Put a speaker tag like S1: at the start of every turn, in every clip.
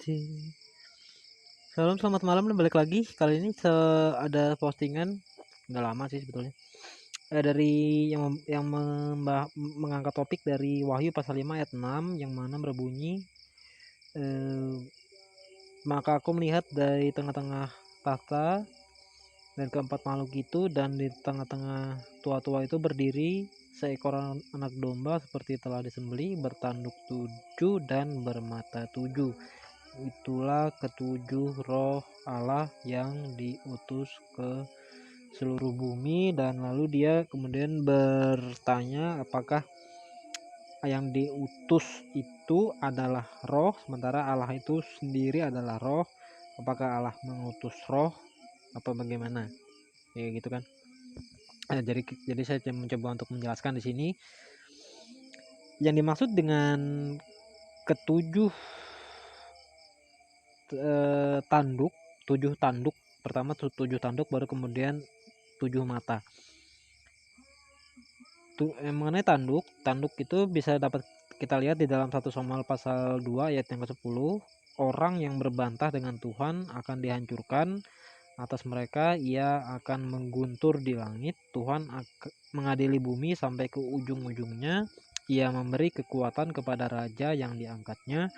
S1: Salam, selamat malam dan balik lagi. Kali ini ada postingan, udah lama sih sebetulnya. Dari mengangkat topik dari Wahyu pasal 5 ayat 6 yang mana berbunyi, eh, maka aku melihat dari tengah-tengah takhta dan keempat makhluk itu, dan di tengah-tengah tua-tua itu berdiri seekor anak domba seperti telah disembelih, bertanduk 7 dan bermata 7. Itulah ketujuh roh Allah yang diutus ke seluruh bumi. Dan lalu dia kemudian bertanya, apakah yang diutus itu adalah roh, sementara Allah itu sendiri adalah roh? Apakah Allah mengutus roh apa bagaimana? Ya gitu kan. Jadi saya mencoba untuk menjelaskan di sini yang dimaksud dengan ketujuh tanduk, 7 tanduk. Pertama 7 tanduk, baru kemudian 7 mata. Mengenai tanduk itu bisa dapat kita lihat di dalam 1 Samuel pasal 2 ayat yang ke-10. Orang yang berbantah dengan Tuhan akan dihancurkan, atas mereka ia akan mengguntur di langit. Tuhan mengadili bumi sampai ke ujung-ujungnya. Ia memberi kekuatan kepada raja yang diangkatnya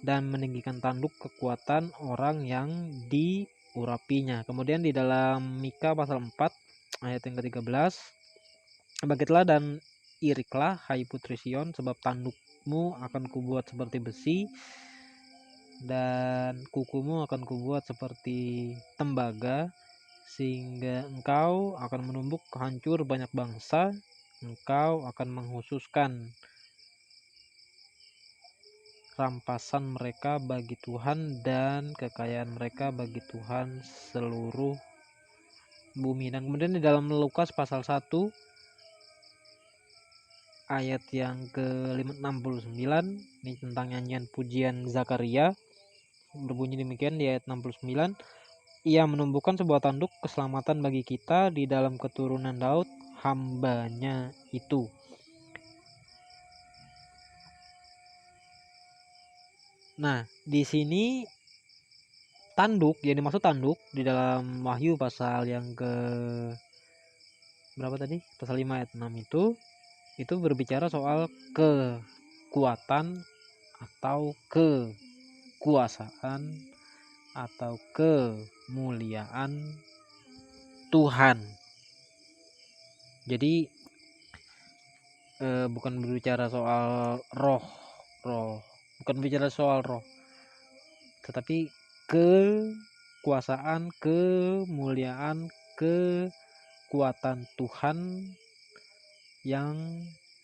S1: dan meninggikan tanduk kekuatan orang yang diurapinya. Kemudian di dalam Mika pasal 4 ayat yang ke-13, bangkitlah dan iriklah hai putri Sion, sebab tandukmu akan kubuat seperti besi dan kukumu akan kubuat seperti tembaga, sehingga engkau akan menumbuk hancur banyak bangsa. Engkau akan menghususkan rampasan mereka bagi Tuhan dan kekayaan mereka bagi Tuhan seluruh bumi. Dan kemudian di dalam Lukas pasal 1 ayat yang ke-69, ini tentang nyanyian pujian Zakaria, berbunyi demikian di ayat 69, ia menumbuhkan sebuah tanduk keselamatan bagi kita di dalam keturunan Daud hambanya itu. Nah, di sini tanduk, yang dimaksud tanduk di dalam Wahyu pasal yang ke berapa tadi? Pasal 5 ayat 6 itu berbicara soal kekuatan atau kekuasaan atau kemuliaan Tuhan. Jadi bukan berbicara soal roh, bukan berbicara soal roh, tetapi kekuasaan, kemuliaan, kekuatan Tuhan yang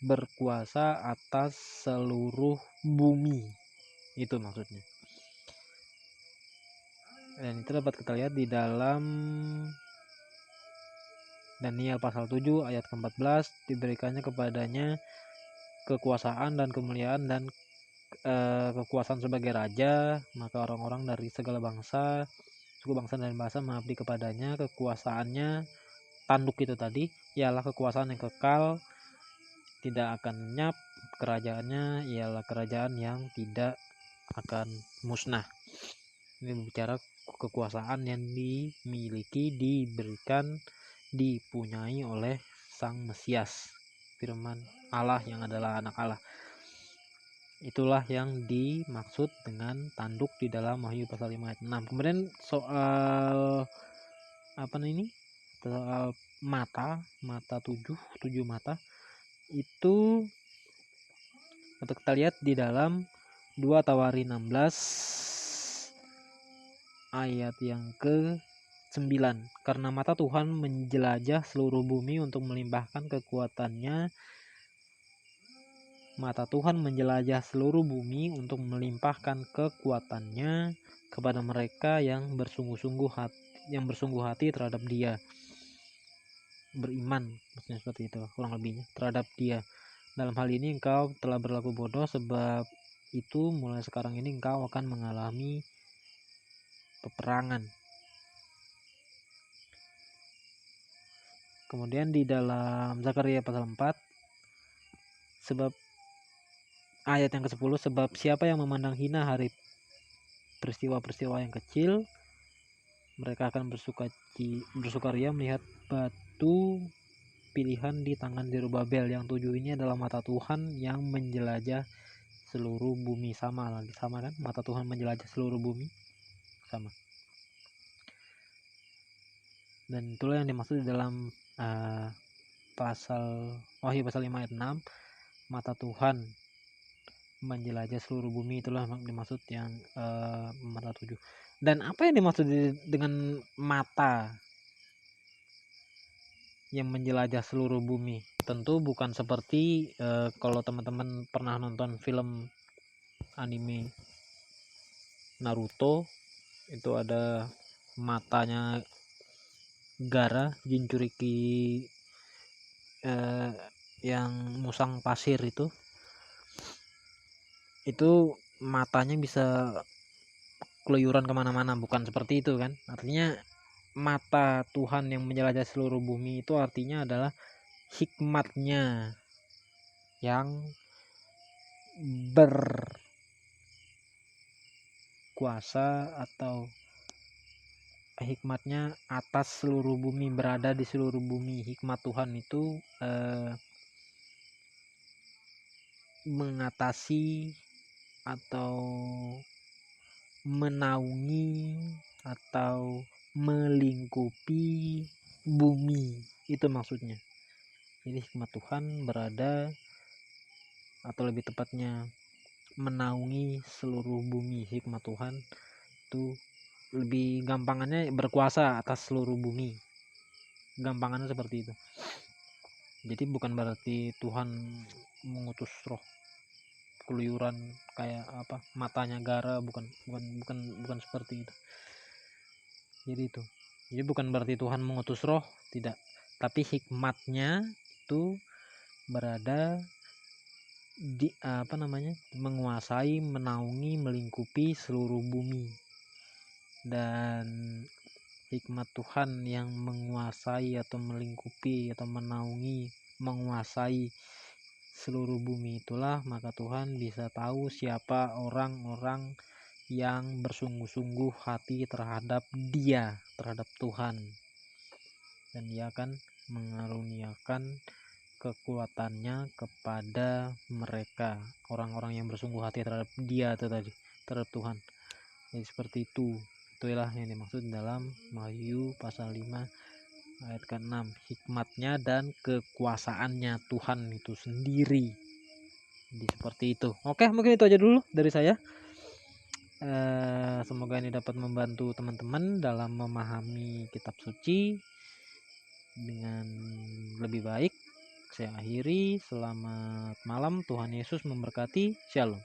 S1: berkuasa atas seluruh bumi. Itu maksudnya. Dan itu dapat kita lihat di dalam Daniel pasal 7 ayat ke-14, diberikannya kepadanya kekuasaan dan kemuliaan dan kekuasaan sebagai raja, maka orang-orang dari segala bangsa, suku bangsa dan bahasa mengabdi kepadanya. Kekuasaannya, tanduk itu tadi, ialah kekuasaan yang kekal, tidak akan lenyap. Kerajaannya ialah kerajaan yang tidak akan musnah. Ini bicara kekuasaan yang dimiliki, diberikan, dipunyai oleh Sang Mesias, firman Allah yang adalah anak Allah. Itulah yang dimaksud dengan tanduk di dalam Wahyu pasal 5 ayat 6. Kemudian soal soal mata 7 mata itu untuk kita lihat di dalam 2 Tawari 16 ayat yang ke-9. Karena mata Tuhan menjelajah seluruh bumi untuk melimpahkan kekuatannya. Mata Tuhan menjelajah seluruh bumi untuk melimpahkan kekuatannya kepada mereka yang bersungguh hati terhadap Dia. Beriman, maksudnya seperti itu kurang lebihnya, terhadap Dia. Dalam hal ini engkau telah berlaku bodoh, sebab itu mulai sekarang ini engkau akan mengalami peperangan. Kemudian di dalam Zakaria pasal 4 sebab ayat yang ke-10, sebab siapa yang memandang hina hari peristiwa-peristiwa yang kecil, mereka akan bersukaria melihat batu pilihan di tangan Zerubabel, yang tujuh ini adalah mata Tuhan yang menjelajah seluruh bumi. Sama kan, mata Tuhan menjelajah seluruh bumi, sama. Dan itulah yang dimaksud di dalam Wahyu pasal 5 ayat 6, mata Tuhan menjelajah seluruh bumi, itulah dimaksud yang mata 7. Dan apa yang dimaksud dengan mata yang menjelajah seluruh bumi? Tentu bukan seperti kalau teman-teman pernah nonton film anime Naruto, itu ada matanya Gaara, Jinchuriki, yang musang pasir itu matanya bisa keluyuran kemana-mana, bukan seperti itu kan. Artinya mata Tuhan yang menjelajah seluruh bumi itu artinya adalah hikmatnya yang berkuasa, atau hikmatnya atas seluruh bumi, berada di seluruh bumi. Hikmat Tuhan itu mengatasi atau menaungi atau melingkupi bumi, itu maksudnya. Jadi hikmat Tuhan berada, atau lebih tepatnya menaungi seluruh bumi. Hikmat Tuhan itu lebih gampangannya berkuasa atas seluruh bumi, gampangannya seperti itu. Jadi bukan berarti Tuhan mengutus roh keluyuran kayak matanya Gaara, bukan seperti itu. Jadi bukan berarti Tuhan mengutus roh, tidak, tapi hikmatnya itu berada di menguasai, menaungi, melingkupi seluruh bumi. Dan hikmat Tuhan yang menguasai atau melingkupi atau menaungi, menguasai seluruh bumi itulah, maka Tuhan bisa tahu siapa orang-orang yang bersungguh-sungguh hati terhadap Dia, terhadap Tuhan, dan Dia akan mengaruniakan kekuatannya kepada mereka, orang-orang yang bersungguh hati terhadap Dia itu tadi, terhadap Tuhan. Jadi seperti itu. Itulah yang dimaksud dalam Wahyu pasal 5 ayat ke-6, hikmatnya dan kekuasaannya Tuhan itu sendiri. Jadi seperti itu. Oke, mungkin itu aja dulu dari saya. Semoga ini dapat membantu teman-teman dalam memahami kitab suci dengan lebih baik. Saya akhiri, selamat malam, Tuhan Yesus memberkati, Shalom.